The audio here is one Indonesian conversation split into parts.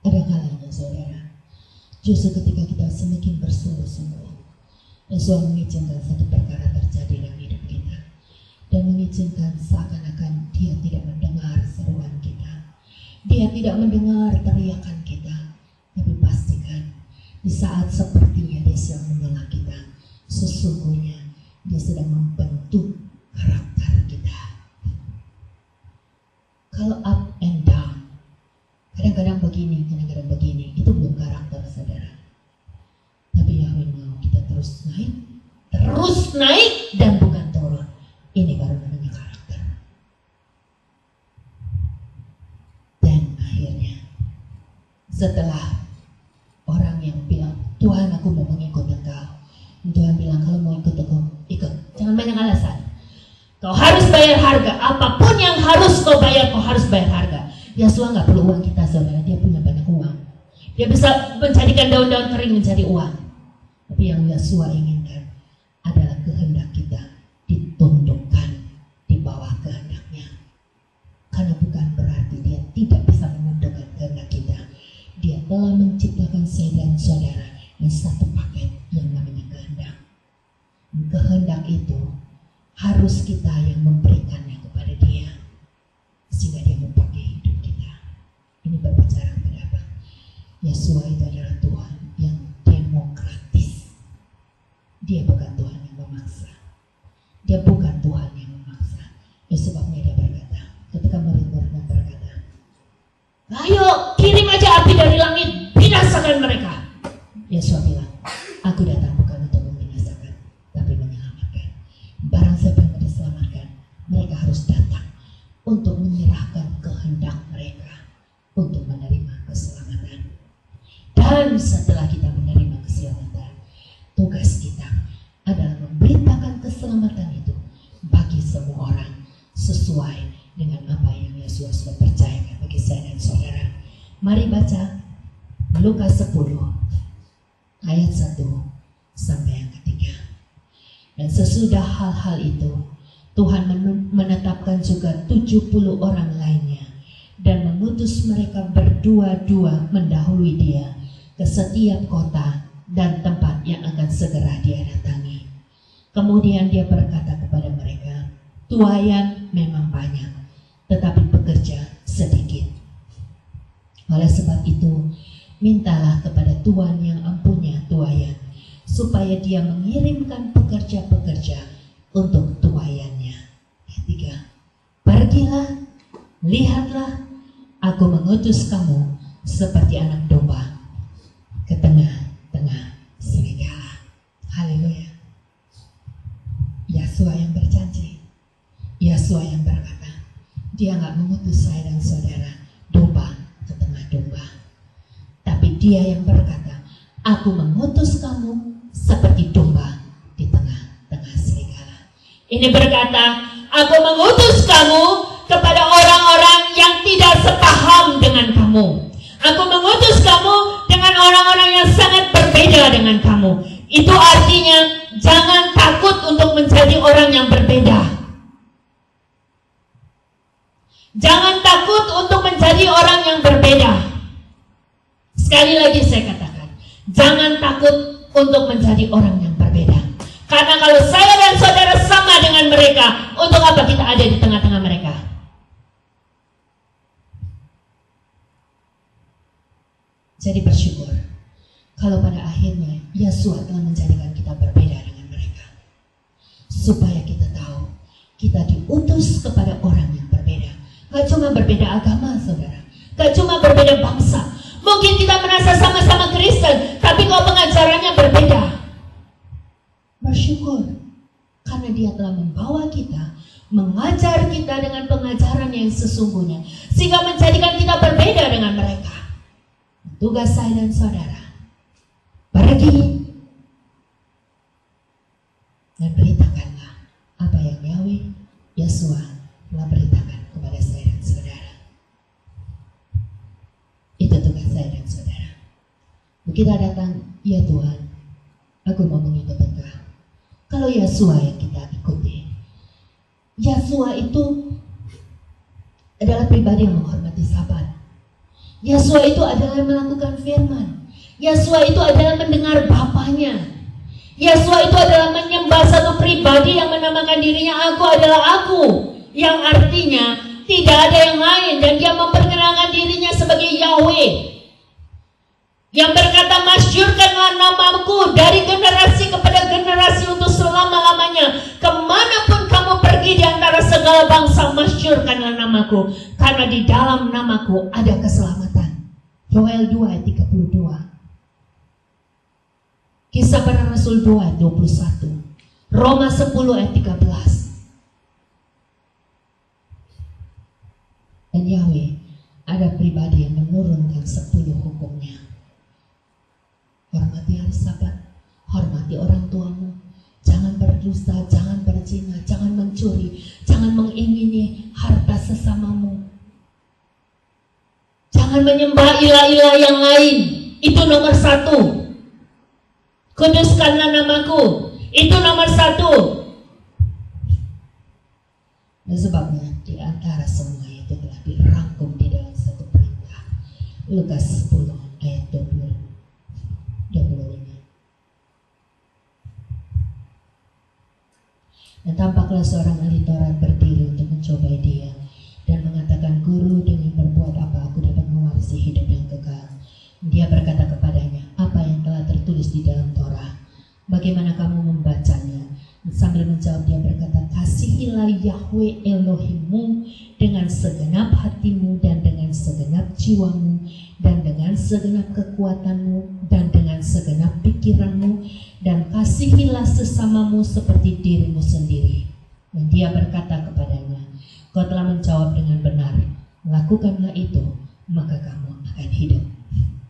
Ada kalanya saudara, justru ketika kita semakin bersungguh-sungguh, Yesus mengizinkan satu perkara terjadi dalam hidup kita dan mengizinkan seakan-akan Dia tidak mendengar seruan kita, Dia tidak mendengar teriakan kita. Tapi pastikan di saat sepertinya Dia sedang menolak kita, sesungguhnya Dia sedang membentuk karakter kita. Kalau up and down, kadang-kadang begini, kadang-kadang begini, itu belum karakter saudara. Tapi Yahweh mau kita terus naik dan bukan turun. Ini baru namanya karakter. Dan akhirnya setelah orang yang bilang, Tuhan aku mau mengikut engkau, Tuhan bilang kalau mau ikut aku, ikut, jangan banyak alasan. Kau harus bayar harga, apapun yang harus kau bayar, kau harus bayar harga. Yesua gak perlu uang kita saudara, Dia punya banyak uang. Dia bisa menjadikan daun-daun kering menjadi uang. Tapi yang Yesua inginkan adalah kehendak kita ditundukkan di bawah kehendaknya. Karena bukan berarti Dia tidak bisa menundukkan kehendak kita. Dia telah menciptakan saya dan saudara yang satu paket yang namanya kehendak. Kehendak itu harus kita yang memberikannya kepada Dia, sehingga Dia memakai hidup kita. Ini berbicara kepada apa? Yesua itu adalah Tuhan yang demokratis. Dia bukan Tuhan yang memaksa. Dia bukan Tuhan yang memaksa. Sebabnya Dia berkata, ketika murid-muridnya berkata, ayo kirim aja api dari langit, binasakan mereka. Yesus bilang, aku datang bukan untuk membinasakan, tapi menyelamatkan. Barang siapa yang mau diselamatkan, mereka harus datang untuk menyerahkan kehendak mereka untuk menerima keselamatan. Dan setelah kita menerima keselamatan, tugas kita adalah memberitakan keselamatan itu bagi semua orang sesuai dengan apa yang Yesus sudah percayakan bagi saya dan saudara. Mari baca Lukas 10 ayat 1 sampai yang ketiga. Dan sesudah hal-hal itu Tuhan menetapkan juga 70 orang lainnya dan mengutus mereka berdua-dua mendahului Dia ke setiap kota dan tempat yang akan segera Dia datangi. Kemudian Dia berkata kepada mereka, tuaian memang banyak, tetapi pekerja sedikit. Oleh sebab itu, mintalah kepada Tuhan yang empunya tuaian, supaya Dia mengirimkan pekerja-pekerja untuk tuaiannya. Ketiga, pergilah, lihatlah, aku mengutus kamu seperti anak domba ke tengah-tengah serigala. Haleluya. Yesua yang berjanji, Yesua yang berkata, Dia gak mengutus saya dan saudara domba ke tengah domba, tapi Dia yang berkata, aku mengutus kamu seperti domba di tengah-tengah serigala. Ini berkata, aku mengutus kamu kepada orang-orang yang tidak sepaham dengan kamu. Aku mengutus kamu dengan orang-orang yang sangat berbeda dengan kamu. Itu artinya jangan takut untuk menjadi orang yang berbeda. Jangan takut untuk menjadi orang yang berbeda. Sekali lagi saya katakan, jangan takut untuk menjadi orang yang berbeda. Karena kalau saya dan saudara sama dengan mereka, untuk apa kita ada di tengah-tengah mereka? Jadi bersyukur kalau pada akhirnya Yesus telah menjadikan kita berbeda dengan mereka, supaya kita tahu kita diutus kepada orang yang berbeda. Gak cuma berbeda agama saudara, gak cuma berbeda bangsa. Mungkin kita merasa sama-sama Kristen, tapi kok pengajarannya berbeda. Bersyukur karena Dia telah membawa kita, mengajar kita dengan pengajaran yang sesungguhnya, sehingga menjadikan kita berbeda dengan mereka. Tugas saya dan saudara, pergi dan beritakanlah apa yang Yahweh Yesua telah beritakan kepada saya dan saudara. Itu tugas saya dan saudara. Kita datang, ya Tuhan, aku mau mengikut Engkau. Kalau Yesua yang kita ikuti, Yesua itu adalah pribadi yang menghormati Sabat. Yesua itu adalah melakukan firman. Yesua itu adalah mendengar Bapaknya. Yesua itu adalah menyembah satu pribadi yang menamakan dirinya aku adalah aku, yang artinya tidak ada yang lain, dan dia memperkenalkan dirinya sebagai Yahweh, yang berkata masyurkanlah namaku dari generasi kepada generasi untuk selama-lamanya. Kemanapun kamu pergi di antara segala bangsa, masyurkanlah namaku, karena di dalam namaku ada keselamatan. Yoel 2 ayat 32. Kisah Para Rasul 2 ayat 21. Roma 10 ayat 13. Dan Yahweh ada pribadi yang menurunkan 10 hukumnya. Hormati hari Sabat, hormati orang tuamu, jangan berdusta, jangan berzina, jangan mencuri, jangan mengingini harta sesamamu, jangan menyembah ilah-ilah yang lain. Itu nomor 1. Kuduskanlah namaku, itu nomor 1. Dan sebabnya di antara semua itu telah dirangkum di dalam satu perintah. Lukas 10 ayat 25. Dan tampaklah seorang ahli Taurat berdiri untuk mencobai dia dan mengatakan, Guru, dengan berbuat apa aku dapat mewarisi hidup yang kekal? Dia berkata kepadanya, apa yang telah tertulis di dalam Taurat? Bagaimana kamu membacanya? Sambil menjawab dia berkata, kasihilah Yahweh Elohimmu dengan segenap hatimu dan dengan segenap jiwamu dan dengan segenap kekuatanmu dan dengan segenap pikiranmu, dan kasihilah sesamamu seperti dirimu sendiri. Dan dia berkata kepadanya, kau telah menjawab dengan benar, lakukanlah itu, maka kamu akan hidup.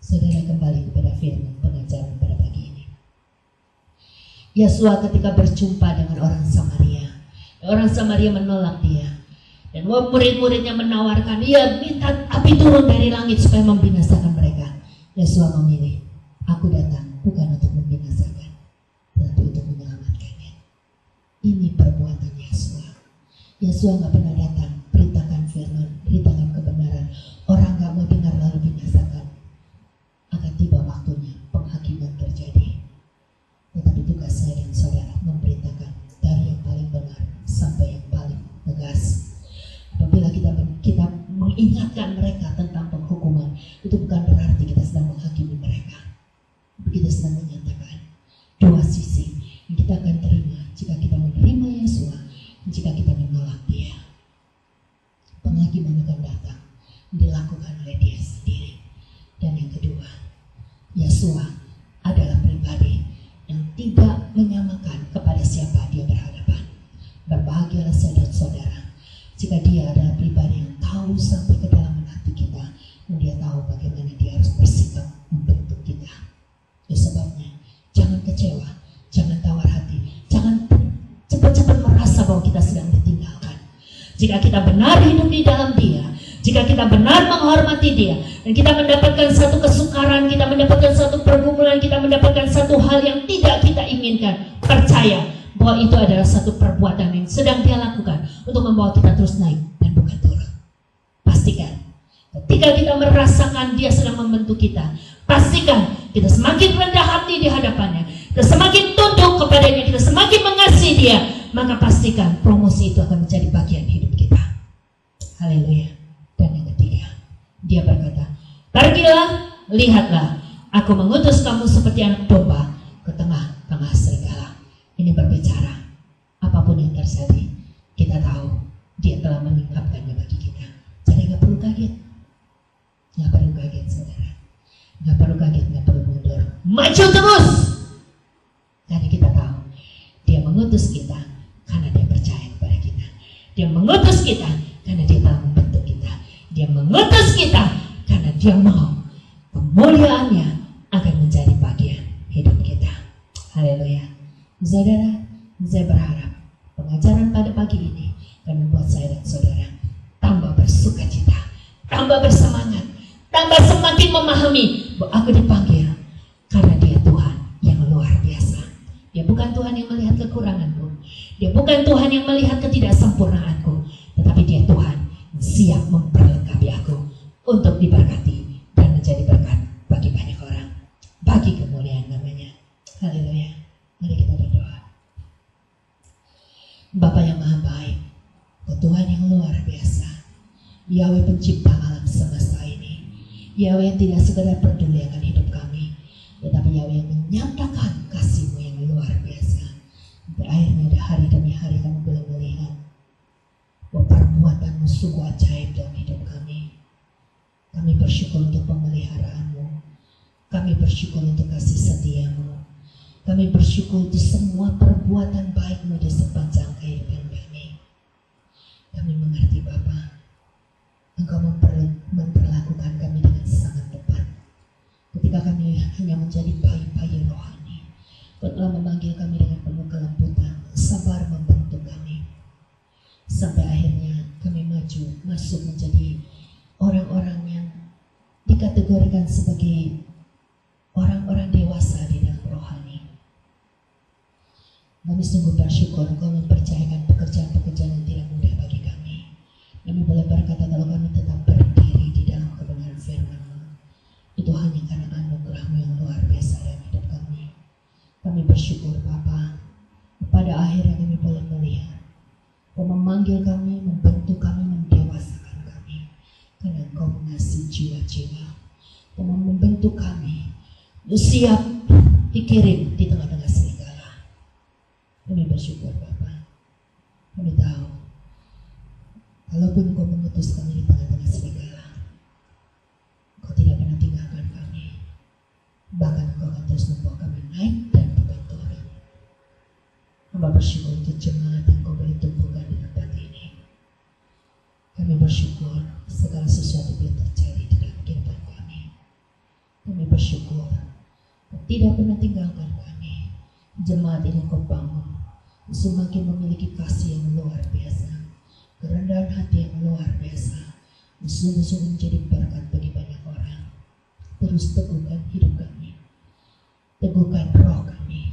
Saudara, kembali kepada firman pengajaran pada pagi ini. Yesua ketika berjumpa dengan orang Samaria menolak dia. Dan murid-muridnya menawarkan, ia minta api turun dari langit supaya membinasakan mereka. Yesua memilih, aku datang bukan untuk membinasakan, tetapi untuk menyelamatkannya. Ini perbuatan Yesua. Yesua gak pernah datang beritakan firman, beritakan kebenaran. Orang gak mau dengar lalu binasakan. Akan tiba waktunya penghakiman terjadi. Tetapi tugas saya dan saudara memberitakan dari yang paling benar sampai yang paling tegas. Apabila kita mengingatkan mereka tentang penghukuman, itu bukan berarti kita sedang menghakimi mereka. Kita sedang menyatakan dua sisi yang kita akan terima jika kita menerima Yesua, jika kita menolak dia. Penghakiman akan datang, dilakukan oleh dia sendiri. Dan yang kedua, Yesua adalah pribadi yang tidak menyamakan kepada siapa dia berhadapan. Berbahagialah saya dan saudara jika dia adalah pribadi yang tahu sampai ke dalam hati kita, dan dia tahu bagaimana dia harus bersikap membentuk kita. Itu sebabnya jangan kecewa, jangan tawar hati, jangan cepat-cepat merasa bahwa kita sedang ditinggalkan. Jika kita benar hidup di dalam dia, jika kita benar menghormati dia, dan kita mendapatkan satu kesukaran, kita mendapatkan satu pergumulan, kita mendapatkan satu hal yang tidak kita inginkan, percaya bahwa itu adalah satu perbuatan yang sedang dia lakukan untuk membawa kita terus naik dan bukan turun. Pastikan ketika kita merasakan dia sedang membentuk kita, pastikan kita semakin rendah hati di hadapannya, kita semakin tunduk kepadanya, kita semakin mengasihi dia, maka pastikan promosi itu akan menjadi bagian hidup kita. Haleluya. Dan yang ketiga, dia berkata, pergilah, lihatlah, aku mengutus kamu seperti anak domba ke tengah-tengah serigala. Ini berbicara, apapun yang terjadi, kita tahu dia telah meningkapkannya bagi kita. Jadi gak perlu kaget. Gak perlu kaget, saudara. Gak perlu kaget, gak perlu mundur. Maju terus! Karena kita tahu dia mengutus kita karena dia percaya kepada kita. Dia mengutus kita karena dia telah membentuk kita. Dia mengutus kita karena dia mau kemuliaannya akan menjadi bagian hidup kita. Haleluya. Saudara, saya berharap pengajaran pada pagi ini akan membuat saya dan saudara tambah bersukacita, tambah bersemangat, tambah semakin memahami bahwa aku dipanggil karena dia Tuhan yang luar biasa. Dia bukan Tuhan yang melihat kekuranganku, dia bukan Tuhan yang melihat ketidaksempurnaanku, tetapi dia Tuhan yang siap memperlengkapi aku untuk diberkati Yahweh pencipta alam semesta ini, Yahweh yang tidak sekedar peduli akan hidup kami, tetapi Yahweh yang menyatakan kasih-Mu yang luar biasa. Sampai akhirnya ada hari demi hari kami boleh melihat bahwa perbuatan-Mu sungguh ajaib dalam hidup kami. Kami bersyukur untuk pemeliharaan-Mu, kami bersyukur untuk kasih setia-Mu, kami bersyukur untuk semua perbuatan baik-Mu di sepanjang kehidupan kami. Kami mengerti Bapa, Engkau memperlakukan kami dengan sangat tepat. Ketika kami hanya menjadi bayi-bayi rohani, Engkau telah memanggil kami dengan penuh kelembutan, sabar membentuk kami. Sampai akhirnya kami masuk menjadi orang-orang yang dikategorikan sebagai orang-orang dewasa di dalam rohani. Kami sungguh bersyukur Engkau mempercayakan pekerjaan-pekerjaan yang tidak mudah bagi kami. Kami boleh berkata kalau kami tetap berdiri di dalam kebenaran firman-Mu, itu hanya karena anugerah-Mu yang luar biasa dalam hidup kami. Kami bersyukur Bapa, pada akhirnya kami boleh melihat Engkau memanggil kami, membentuk kami, mendewasakan kami, karena Engkau mengasihi jiwa-jiwa. Engkau membentuk kami untuk siap dikirim di tengah-tengah serigala. Kami bersyukur Bapa. Kami tahu kalaupun Engkau mengutus kami di tengah-tengah serigala, Engkau tidak pernah tinggalkan kami. Bahkan Engkau akan terus membawa kami naik dan bukan turun. Hamba bersyukur untuk jemaat yang Engkau boleh tumbuhkan di tempat ini. Kami bersyukur segala sesuatu boleh terjadi di dalam kehidupan kami. Kami bersyukur Engkau tidak pernah tinggalkan kami. Jemaat ini Engkau bangun semakin memiliki kasih yang luar biasa, kerendahan hati yang luar biasa, sungguh-sungguh menjadi berkat bagi banyak orang. Terus teguhkan hidup kami, teguhkan roh kami.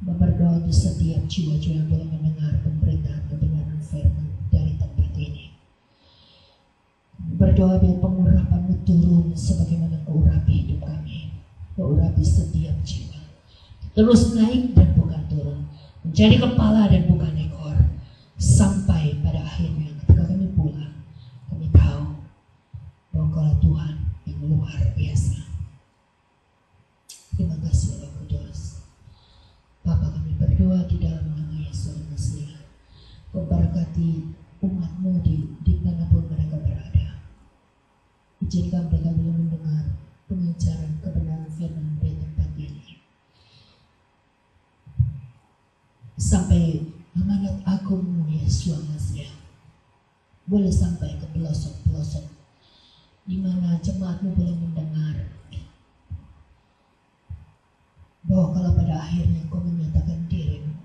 Berdoa untuk setiap jiwa-jiwa yang boleh mendengar pemberitaan kebenaran firman dari tempat ini. Berdoa biar pengurapan-Mu turun sebagaimana Kau urapi hidup kami, Kau urapi setiap jiwa, terus naik dan bukan turun, menjadi kepala dan bukan ekor, sampai pada akhirnya ketika kami pulang, kami tahu bahwa Engkaulah Tuhan yang luar biasa. Terima kasih Allah Kudus. Bapa, kami berdoa di dalam nama Yesus Mesias. Kau berkati umat-Mu di manapun mereka berada. Izinkan mereka boleh mendengar pengajaran kebenaran firman di tempat ini, sampai amanat agung Yesus Mesias boleh sampai ke pelosok-pelosok, di mana jemaat-Mu boleh mendengar bahwa kalau pada akhirnya Kau menyatakan diri-Mu,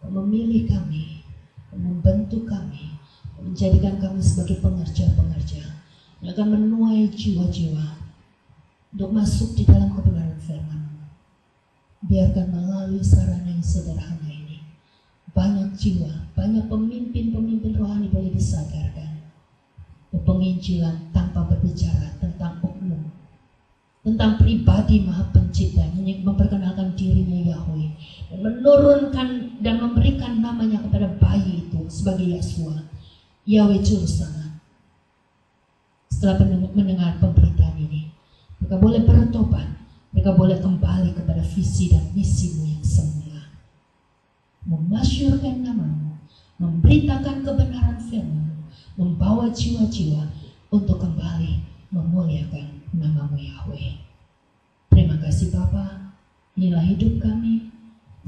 Kau memilih kami, Kau membentuk kami, Kau menjadikan kami sebagai pengerja-pengerja yang akan menuai jiwa-jiwa untuk masuk di dalam kebenaran firman-Mu. Biarkan melalui sarana yang sederhana ini banyak jiwa, banyak pemimpin-pemimpin rohani boleh disadarkan. Penginjilan tanpa berbicara tentang oknum, tentang pribadi Maha Pencipta yang memperkenalkan dirinya Yahweh, dan menurunkan dan memberikan namanya kepada bayi itu sebagai Yeshua, Yahweh Juru Selamat. Setelah mendengar pemberitaan ini, mereka boleh bertobat, mereka boleh kembali kepada visi dan misi-Mu yang semula, memasyurkan nama-Mu, memberitakan kebenaran firman-Mu, membawa jiwa-jiwa untuk kembali memuliakan nama-Mu Yahweh. Terima kasih Bapa, inilah hidup kami,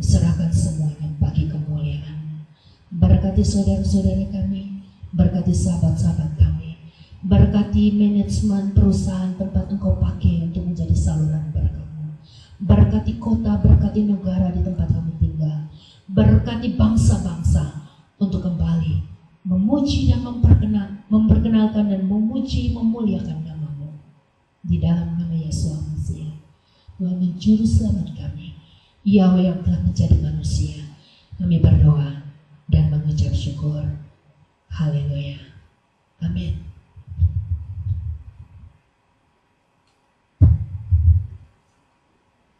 serahkan semuanya bagi kemuliaan. Berkati saudara-saudara kami, berkati sahabat-sahabat kami, berkati manajemen perusahaan tempat Engkau pakai untuk menjadi saluran berkat-Mu. Berkati kota, berkati negara di tempat kami tinggal, berkati bangsa-bangsa untuk kembali memuji dan memperkenalkan dan memuji, memuliakan nama-Mu. Di dalam nama Yesus Mesias, Tuhan dan Juru Selamat kami, Yahweh yang telah menjadi manusia, kami berdoa dan mengucap syukur. Haleluya. Amin.